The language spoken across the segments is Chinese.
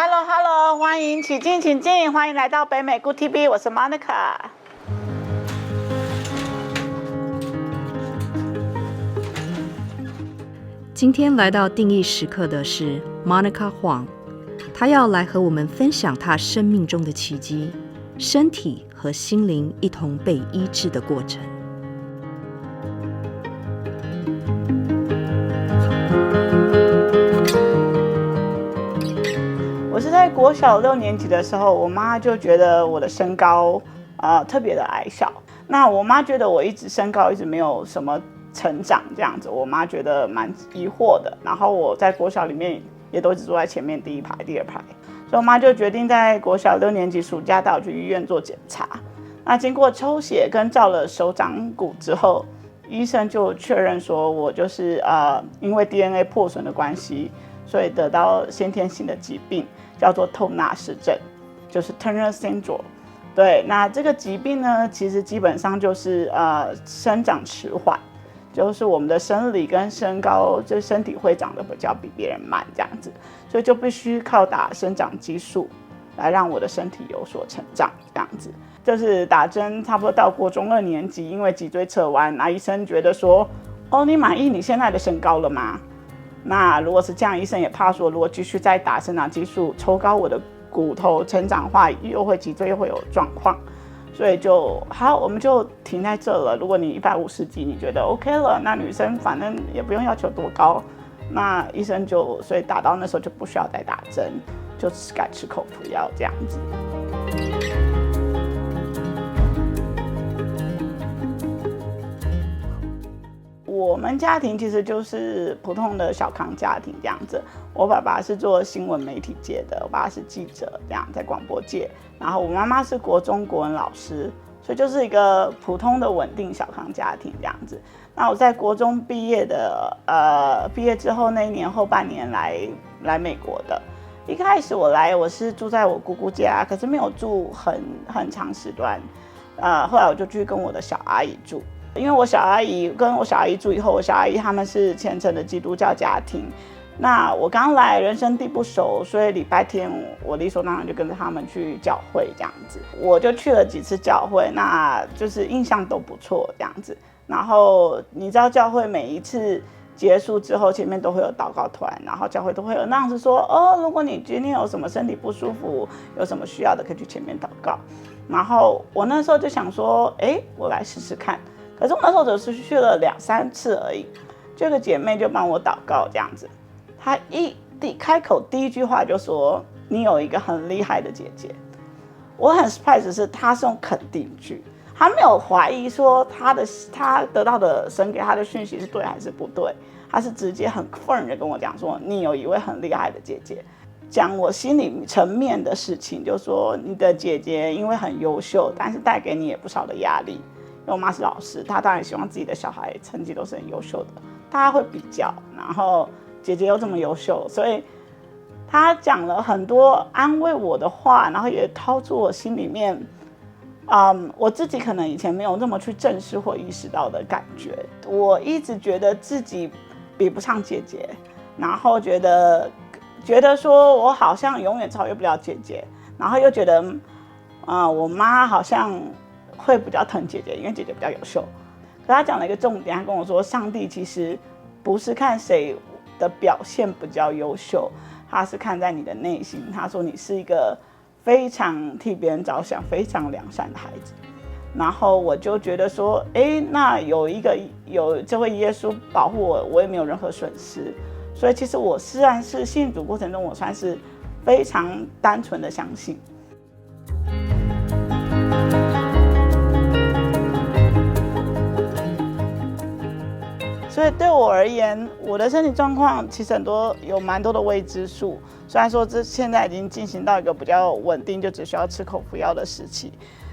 Hello， 欢迎请进，欢迎来到北美 Good TV， 我是 Monica。今天来到定义时刻的是 Monica Huang， 她要来和我们分享她生命中的奇迹，身体和心灵一同被医治的过程。我是在国小6年级的时候，我妈就觉得我的身高特别的矮小。那我妈觉得我一直身高一直没有什么成长这样子，我妈觉得蛮疑惑的。然后我在国小里面也都一直坐在前面第一排、第二排，所以我妈就决定在国小6年级暑假带我去医院做检查。那经过抽血跟照了手掌骨之后，医生就确认说我就是因为 DNA 破损的关系，所以得到先天性的疾病，叫做透纳氏症，就是 Turner Syndrome。对，那这个疾病呢，其实基本上就是生长迟缓，就是我们的生理跟身高，就是身体会长得比别人慢这样子，所以就必须靠打生长激素来让我的身体有所成长这样子。就是打针差不多到国中2年级，因为脊椎侧弯，那医生觉得说，哦，你满意你现在的身高了吗？那如果是这样，医生也怕说，如果继续再打生长激素，抽高我的骨头成长化，脊椎又会有状况，所以就好，我们就停在这了。如果你150几，你觉得 OK 了，那女生反正也不用要求多高，那医生所以打到那时候就不需要再打针，就改吃口服药这样子。我们家庭其实就是普通的小康家庭这样子。我爸爸是做新闻媒体界的，我爸爸是记者，这样在广播界。然后我妈妈是国中国文老师，所以就是一个普通的稳定小康家庭这样子。那我在国中毕业之后那一年后半年来美国的。一开始我是住在我姑姑家，可是没有住很长时段。后来我就去跟我的小阿姨住。因为我小阿姨住以后，我小阿姨他们是虔诚的基督教家庭。那我刚来，人生地不熟，所以礼拜天我理所当然就跟着他们去教会这样子。我就去了几次教会，那就是印象都不错这样子。然后你知道教会每一次结束之后，前面都会有祷告团，然后教会都会有那样子说，如果你今天有什么身体不舒服，有什么需要的，可以去前面祷告。然后我那时候就想说，我来试试看。可是我那时候只是去了2-3次而已，这个姐妹就帮我祷告这样子。她开口第一句话就说：“你有一个很厉害的姐姐。”我很 surprise 的是，她是用肯定句，她没有怀疑说她得到的神给她的讯息是对还是不对，她是直接很 firm 的跟我讲说：“你有一位很厉害的姐姐。”讲我心理层面的事情，就说你的姐姐因为很优秀，但是带给你也不少的压力。因为我妈是老师，她当然希望自己的小孩成绩都是很优秀的，大家会比较，然后姐姐又这么优秀，所以她讲了很多安慰我的话，然后也掏出我心里面，我自己可能以前没有那么去正视或意识到的感觉。我一直觉得自己比不上姐姐，然后觉得说我好像永远超越不了姐姐，然后又觉得，我妈好像会比较疼姐姐，因为姐姐比较优秀。可他讲了一个重点，他跟我说，上帝其实不是看谁的表现比较优秀，他是看在你的内心。他说你是一个非常替别人着想、非常良善的孩子。然后我就觉得说，那有这位耶稣保护我，我也没有任何损失。所以其实我虽然是信主过程中，我算是非常单纯的相信。所以对我而言，我的身体状况其实有蛮多的未知数。虽然说现在已经进行到一个比较稳定，就只需要吃口服药的时期，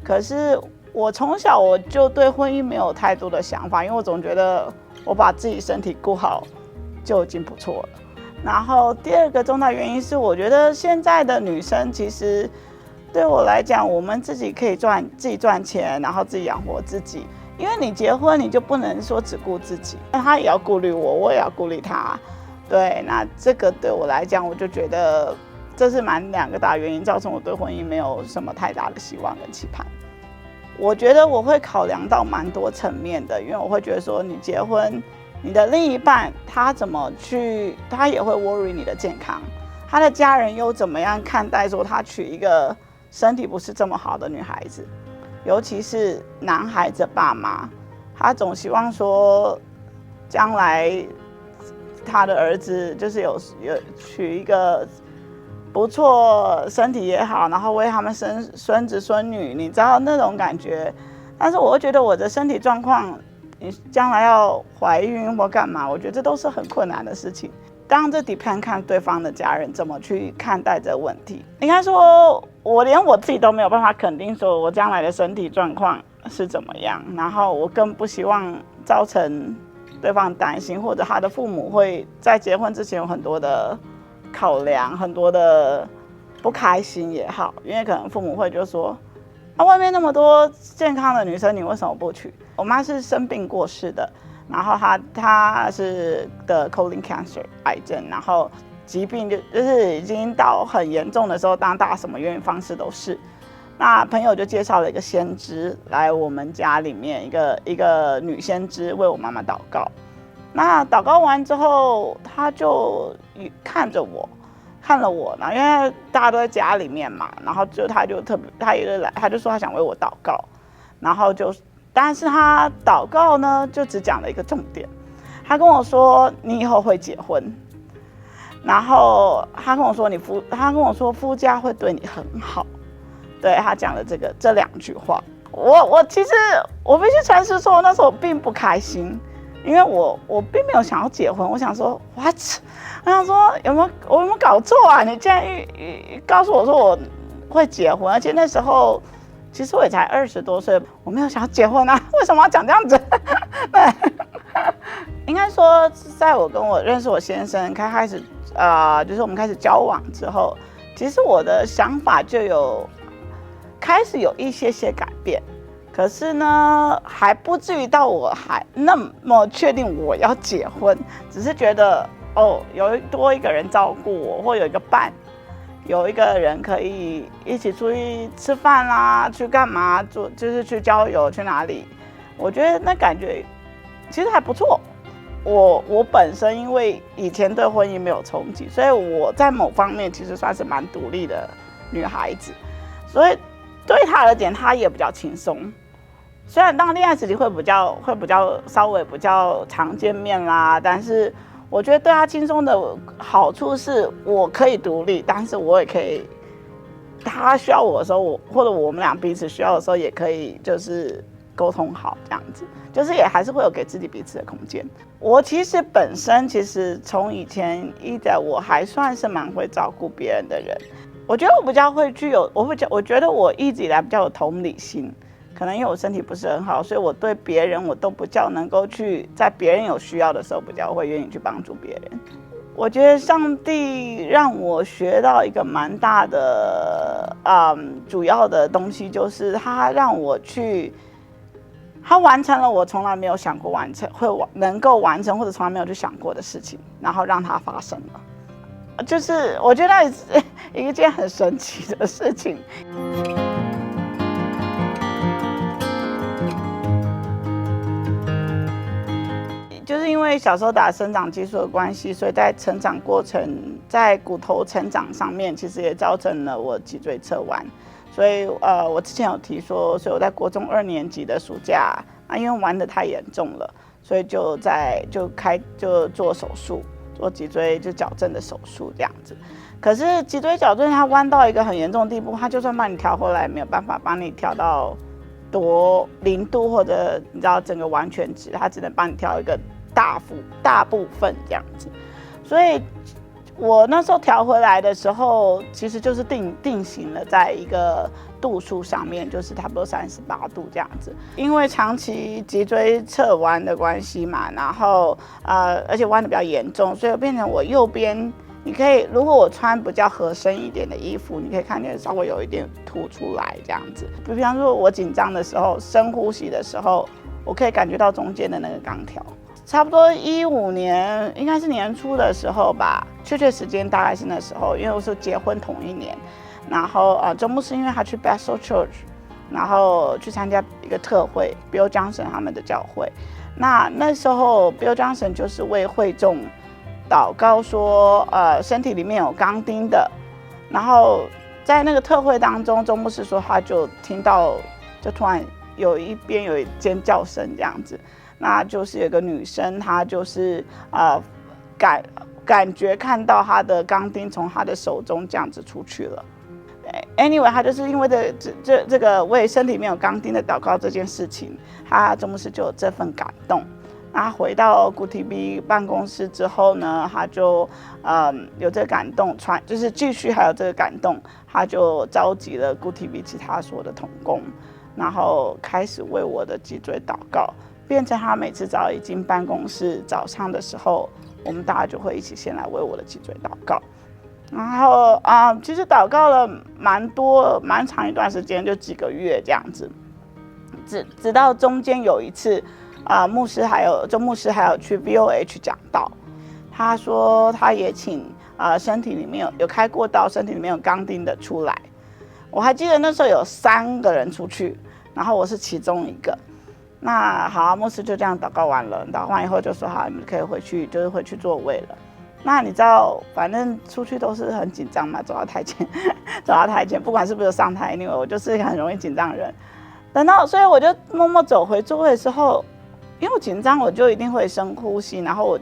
可是我从小我就对婚姻没有太多的想法，因为我总觉得我把自己身体顾好就已经不错了。然后第二个重大原因是，我觉得现在的女生其实对我来讲，我们自己可以自己赚钱，然后自己养活自己。因为你结婚，你就不能说只顾自己，他也要顾虑我，我也要顾虑他。对，那这个对我来讲，我就觉得这是两个大原因，造成我对婚姻没有什么太大的希望跟期盼。我觉得我会考量到蛮多层面的，因为我会觉得说，你结婚，你的另一半他怎么去，他也会 worry 你的健康，他的家人又怎么样看待说他娶一个身体不是这么好的女孩子，尤其是男孩子爸妈，他总希望说，将来他的儿子就是有娶一个不错，身体也好，然后为他们生孙子孙女，你知道那种感觉。但是我会觉得我的身体状况，你将来要怀孕或干嘛，我觉得这都是很困难的事情。当然这 depend 看对方的家人怎么去看待这个问题。应该说，我连我自己都没有办法肯定说我将来的身体状况是怎么样，然后我更不希望造成对方担心，或者他的父母会在结婚之前有很多的考量，很多的不开心也好，因为可能父母会就说，外面那么多健康的女生，你为什么不娶？我妈是生病过世的，然后她是得 colon cancer 癌症，然后疾病就是已经到很严重的时候，当大家什么愿意方式都是。那朋友就介绍了一个先知来我们家里面，一个女先知为我妈妈祷告。那祷告完之后，他就看了我，然后因为大家都在家里面嘛，然后他也来，他就说他想为我祷告，然后但是他祷告呢，就只讲了一个重点，他跟我说你以后会结婚，然后他跟我说夫家会对你很好，对，他讲了这2句话，其实我必须诚实说，那时候我并不开心。因为我并没有想要结婚，我想说 what， 我想说我有没有搞错啊？你竟然告诉我说我会结婚，而且那时候其实我也才20多岁，我没有想要结婚啊，为什么要讲这样子？应该说，在我认识我先生开始就是我们开始交往之后，其实我的想法就开始有一些改变。可是呢，还不至于到我还那么确定我要结婚，只是觉得多一个人照顾我，或有一个伴，有一个人可以一起出去吃饭啦，去干嘛就是去郊游，去哪里，我觉得那感觉其实还不错。我本身因为以前对婚姻没有憧憬，所以我在某方面其实算是蛮独立的女孩子，所以对他而言，他也比较轻松。虽然当恋爱时期会比较稍微比较常见面啦，但是我觉得对他轻松的好处是我可以独立，但是我也可以，他需要我的时候，或者我们俩彼此需要的时候，也可以就是沟通好这样子，就是也还是会有给自己彼此的空间。我其实本身从以前我还算是蛮会照顾别人的人。我觉得我比较会我觉得我一直以来比较有同理心，可能因为我身体不是很好，所以我对别人我都比较能够去在别人有需要的时候比较会愿意去帮助别人。我觉得上帝让我学到一个蛮大的主要的东西，就是他完成了我从来没有想过能够完成或者从来没有去想过的事情，然后让它发生了。就是我觉得那是一件很神奇的事情。就是因为小时候打生长激素的关系，所以在成长过程，在骨头成长上面，其实也造成了我脊椎侧弯。所以我之前有提说，所以我在国中2年级的暑假，因为弯得太严重了，所以就做手术。做脊椎就矫正的手术这样子，可是脊椎矫正它弯到一个很严重的地步，它就算帮你调回来，没有办法帮你调到0度或者你知道整个完全值，它只能帮你调一个大部分这样子。所以我那时候调回来的时候，其实就是定型了在一个度数上面，就是差不多38度这样子。因为长期脊椎侧弯的关系嘛，然后而且弯的比较严重，所以变成我右边，你可以如果我穿比较合身一点的衣服，你可以看见稍微有一点凸出来这样子。比方说我紧张的时候，深呼吸的时候，我可以感觉到中间的那个钢条。差不多15年，应该是年初的时候吧，确切时间大概是那时候，因为我是结婚同一年。然后周牧师因为他去 Bethel Church， 然后去参加一个特会 ，Bill Johnson 他们的教会。那时候 Bill Johnson 就是为会众祷告说，身体里面有钢钉的。然后在那个特会当中，周牧师说他就听到，就突然有一边有尖叫声这样子。那就是有个女生，她就是感觉看到她的钢钉从她的手中这样子出去了。Anyway， 她就是因为这个为身体里面有钢钉的祷告这件事情，周牧师就有这份感动。那回到 Good TV 办公室之后呢，他就有这个感动，就是继续还有这个感动，他就召集了 Good TV 其他所有的同工，然后开始为我的脊椎祷告。变成他每次只要一进办公室早上的时候，我们大家就会一起先来为我的脊椎祷告。然后其实祷告了蛮长一段时间，就几个月这样子。直到中间有一次，周牧师还有去 VOH 讲道，他说他也请身体里面有开过刀，身体里面有钢钉的出来。我还记得那时候有3个人出去，然后我是其中一个。那好，牧师就这样祷告完了，祷告完以后就说好，你们可以回去，就是回去座位了。那你知道，反正出去都是很紧张嘛，走到台前，不管是不是上台，因为我就是一个很容易紧张的人。所以我就默默走回座位的时候，因为我紧张，我就一定会深呼吸，然后我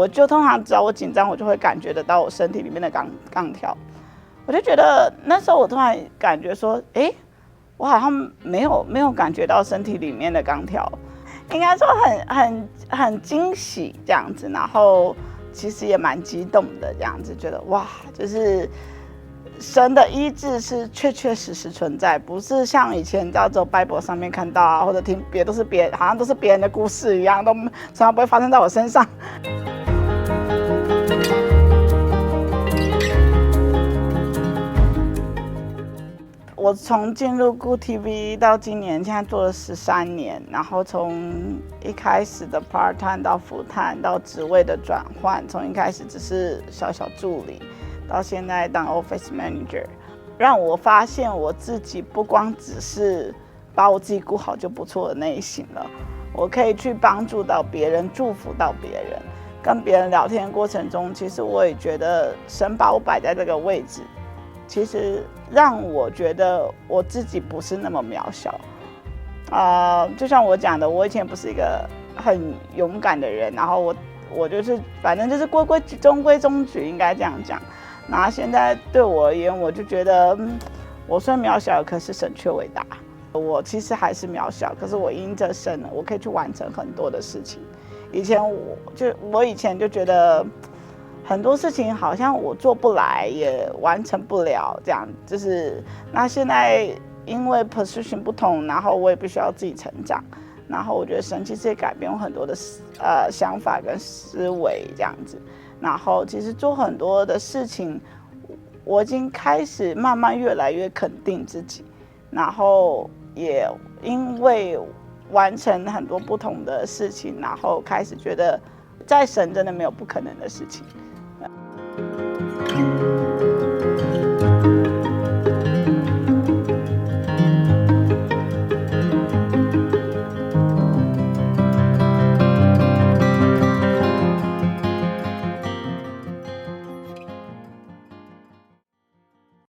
就通常只要我紧张，我就会感觉得到我身体里面的钢条。我就觉得那时候我突然感觉说，我好像没有感觉到身体里面的钢条，应该说很惊喜这样子，然后其实也蛮激动的这样子，觉得哇，就是神的医治是确确实实存在，不是像以前在Bible 上面看到或者听好像都是别人的故事一样，都从来不会发生在我身上。我从进入 Good TV 到今年，现在做了13年，然后从一开始的 part time 到 full time， 到职位的转换，从一开始只是小助理，到现在当 office manager， 让我发现我自己不光只是把我自己顾好就不错的内心了，我可以去帮助到别人，祝福到别人，跟别人聊天的过程中，其实我也觉得神把我摆在这个位置，其实让我觉得我自己不是那么渺小。就像我讲的，我以前不是一个很勇敢的人，然后我就是反正就是中规中矩，应该这样讲。然后现在对我而言，我就觉得，我虽然渺小，可是神却伟大。我其实还是渺小，可是我因着神，我可以去完成很多的事情。我以前就觉得很多事情好像我做不来，也完成不了，这样就是那现在因为 position 不同，然后我也必须要自己成长，然后我觉得神其实也改变我很多的想法跟思维这样子，然后其实做很多的事情，我已经开始慢慢越来越肯定自己，然后也因为完成很多不同的事情，然后开始觉得在神真的没有不可能的事情。